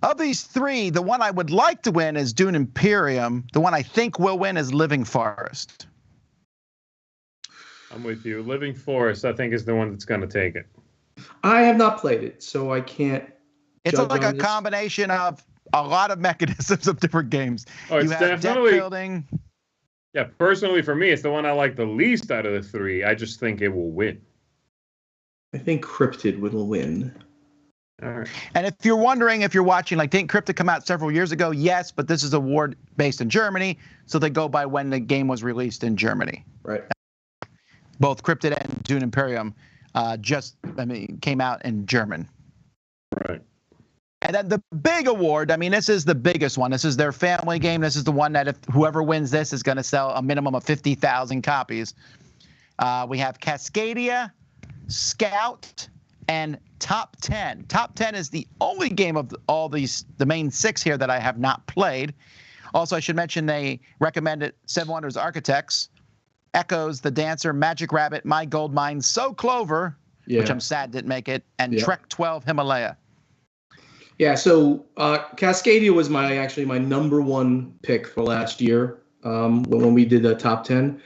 Of these 3, the one I would like to win is Dune Imperium. The one I think will win is Living Forest. I'm with you. Living Forest, I think, is the one that's going to take it. I have not played it, so I can't It's judge like on a this? combination of a lot of mechanisms of different games. Oh, it's you have definitely deck building. Yeah, personally for me, it's the one I like the least out of the three. I just think it will win. I think Cryptid will win. All right. And if you're wondering, if you're watching, like, didn't Cryptid come out several years ago? Yes, but this is a award based in Germany, so they go by when the game was released in Germany. Right. Both Cryptid and Dune Imperium came out in German. Right. And then the big award, I mean, this is the biggest one. This is their family game. This is the one that if whoever wins this is going to sell a minimum of 50,000 copies. We have Cascadia, Scout, and Top 10. Top 10 is the only game of all these, the main 6 here, that I have not played. Also, I should mention they recommended Seven Wonders Architects, Echoes, The Dancer, Magic Rabbit, My Gold Mine, So Clover, which I'm sad didn't make it, and Trek 12 Himalaya. Yeah, so Cascadia was my number one pick for last year when we did the top 10.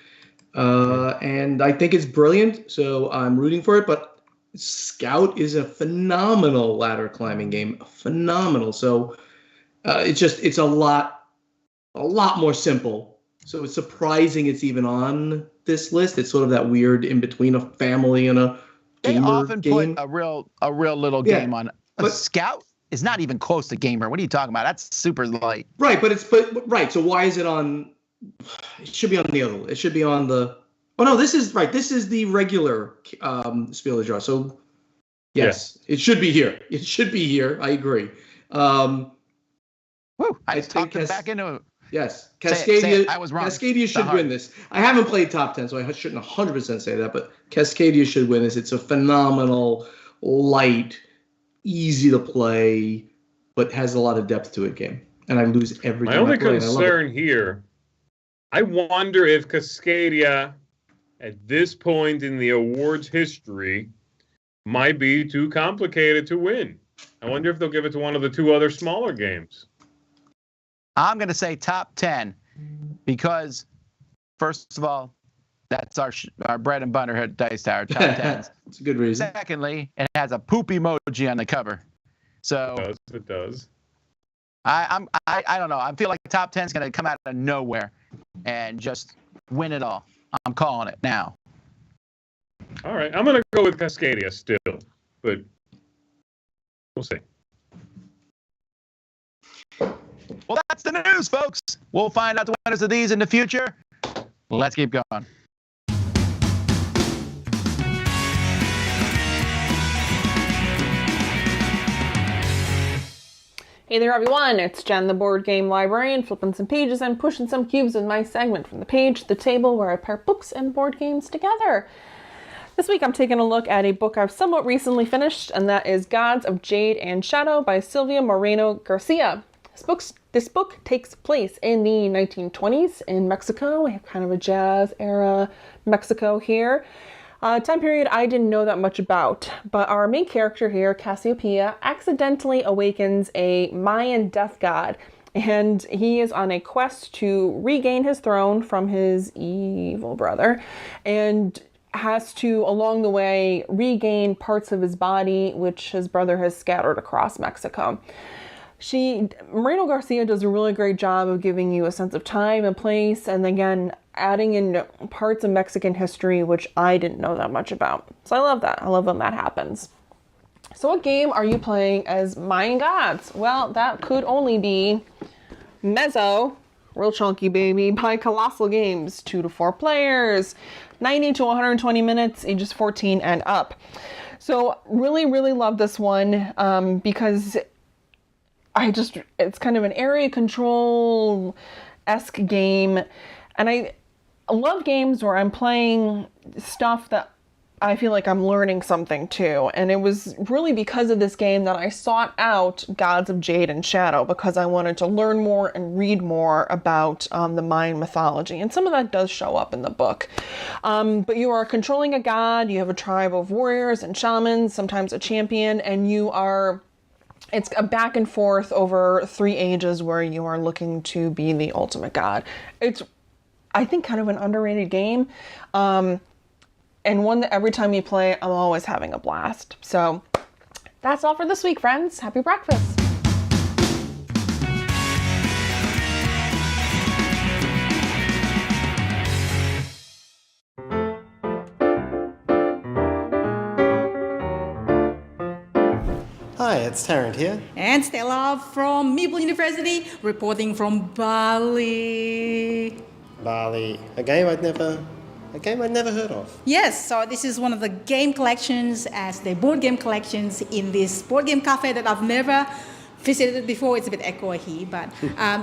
And I think it's brilliant, so I'm rooting for it. But Scout is a phenomenal ladder climbing game, phenomenal. So it's a lot more simple. So it's surprising it's even on this list. It's sort of that weird in between a family and a gamer They often game. put a real little game on. A Scout is not even close to gamer. What are you talking about? That's super light. Right, right. So why is it on? It should be on the other. It should be on the. Oh no, this is right. This is the regular Spiel draw. So yes, it should be here. It should be here. I agree. Woo! I talked it back into it. Yes, Cascadia. I was wrong. Cascadia should win this. I haven't played top 10, so I shouldn't 100% say that. But Cascadia should win this. It's a phenomenal, light, easy to play, but has a lot of depth to it game. And I lose every time. My only concern here, I wonder if Cascadia, at this point in the awards history, might be too complicated to win. I wonder if they'll give it to one of the two other smaller games. I'm going to say top 10 because, first of all, that's our bread and butter at Dice Tower, top 10s. It's a good reason. Secondly, it has a poop emoji on the cover. So it does. I don't know. I feel like top 10 is going to come out of nowhere and just win it all. I'm calling it now. All right, I'm going to go with Cascadia still, but we'll see. Well, that's the news, folks. We'll find out the winners of these in the future. Let's keep going. Hey there everyone, it's Jen the Board Game Librarian, flipping some pages and pushing some cubes in my segment from the page to the table where I pair books and board games together. This week I'm taking a look at a book I've somewhat recently finished, and that is Gods of Jade and Shadow by Silvia Moreno Garcia. This book takes place in the 1920s in Mexico. We have kind of a jazz era Mexico here. Time period I didn't know that much about, but our main character here, Cassiopeia, accidentally awakens a Mayan death god, and he is on a quest to regain his throne from his evil brother, and has to, along the way, regain parts of his body, which his brother has scattered across Mexico. Moreno Garcia does a really great job of giving you a sense of time and place, and again, adding in parts of Mexican history, which I didn't know that much about. So I love that. I love when that happens. So what game are you playing as Mayan gods? Well, that could only be Mezzo, real chunky baby, by Colossal Games. 2 to 4 players, 90 to 120 minutes, ages 14 and up. So really, really love this one because it's kind of an area control-esque game. And I love games where I'm playing stuff that I feel like I'm learning something too. And it was really because of this game that I sought out Gods of Jade and Shadow, because I wanted to learn more and read more about the Mayan mythology. And some of that does show up in the book. But you are controlling a god, you have a tribe of warriors and shamans, sometimes a champion, and it's a back and forth over 3 ages where you are looking to be the ultimate god. It's, I think, kind of an underrated game. And one that every time you play, I'm always having a blast. So That's all for this week, friends. Happy breakfast. Hi, it's Tarrant here. And Stella from Meeple University, reporting from Bali. Bali, a game I'd never heard of. Yes, so this is one of the game collections as the board game collections in this board game cafe that I've never visited before. It's a bit echoey here, but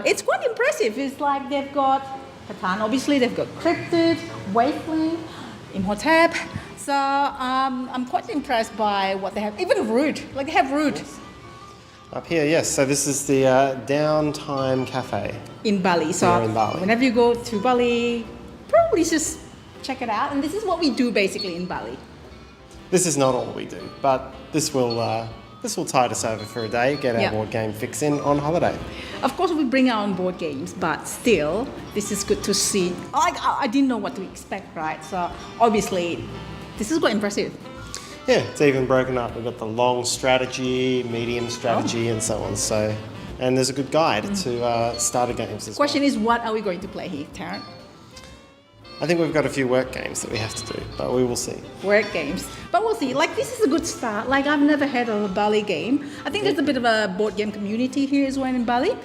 it's quite impressive. It's like they've got Catan, obviously, they've got Cryptid, Wavelength, Imhotep. So I'm quite impressed by what they have. Even Root, like they have Root. Yes. Up here, yes. So this is the Downtime Cafe. In Bali. So in Bali. Whenever you go to Bali, probably just check it out. And this is what we do basically in Bali. This is not all we do, but this will tide us over for a day, get our board game fix in on holiday. Of course, we bring our own board games, but still, this is good to see. I didn't know what to expect, right? So obviously, this is quite impressive. Yeah, it's even broken up. We've got the long strategy, medium strategy, and so on. So, and there's a good guide to starter games as well. Question is, what are we going to play here, Tarrant? I think we've got a few work games that we have to do, but we will see. Work games. But we'll see. Like, this is a good start. Like, I've never had a Bali game. I think there's a bit of a board game community here as well in Bali.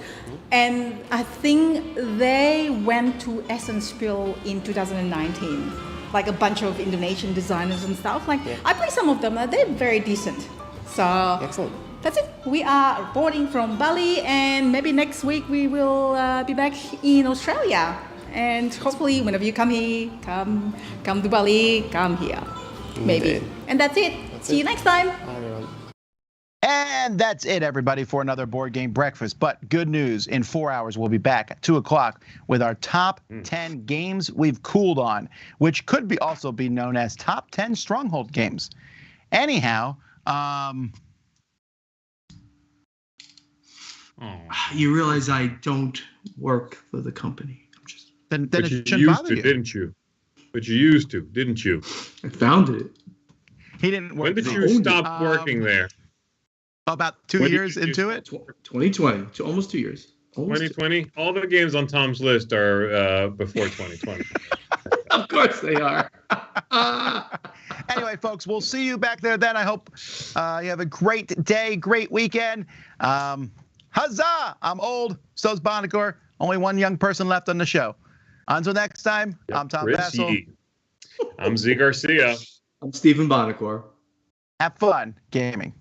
And I think they went to Spiel in 2019. Like a bunch of Indonesian designers and stuff. Like, I play some of them. They're very decent. So, excellent. That's it. We are reporting from Bali, and maybe next week we will be back in Australia. And hopefully, whenever you come here, come to Bali, come here. Maybe. Indeed. And that's it. See you next time. Bye, everyone. And that's it, everybody, for another board game breakfast. But good news, in 4 hours, we'll be back at 2 o'clock with our top 10 games we've cooled on, which could be also be known as top 10 stronghold games. Anyhow, You realize I don't work for the company. I'm just. Then But it you shouldn't used bother to, you. didn't you? But you used to, didn't you? I found it. He didn't work. When did there. you stop working there? About 2 years into it? 2020, almost 2 years. 2020? All the games on Tom's list are before 2020. Of course they are. Anyway, folks, we'll see you back there then. I hope you have a great day, great weekend. Huzzah! I'm old. So's Bonacor. Only one young person left on the show. Until next time, I'm Tom Bassel. I'm Z Garcia. I'm Stephen Bonacor. Have fun gaming.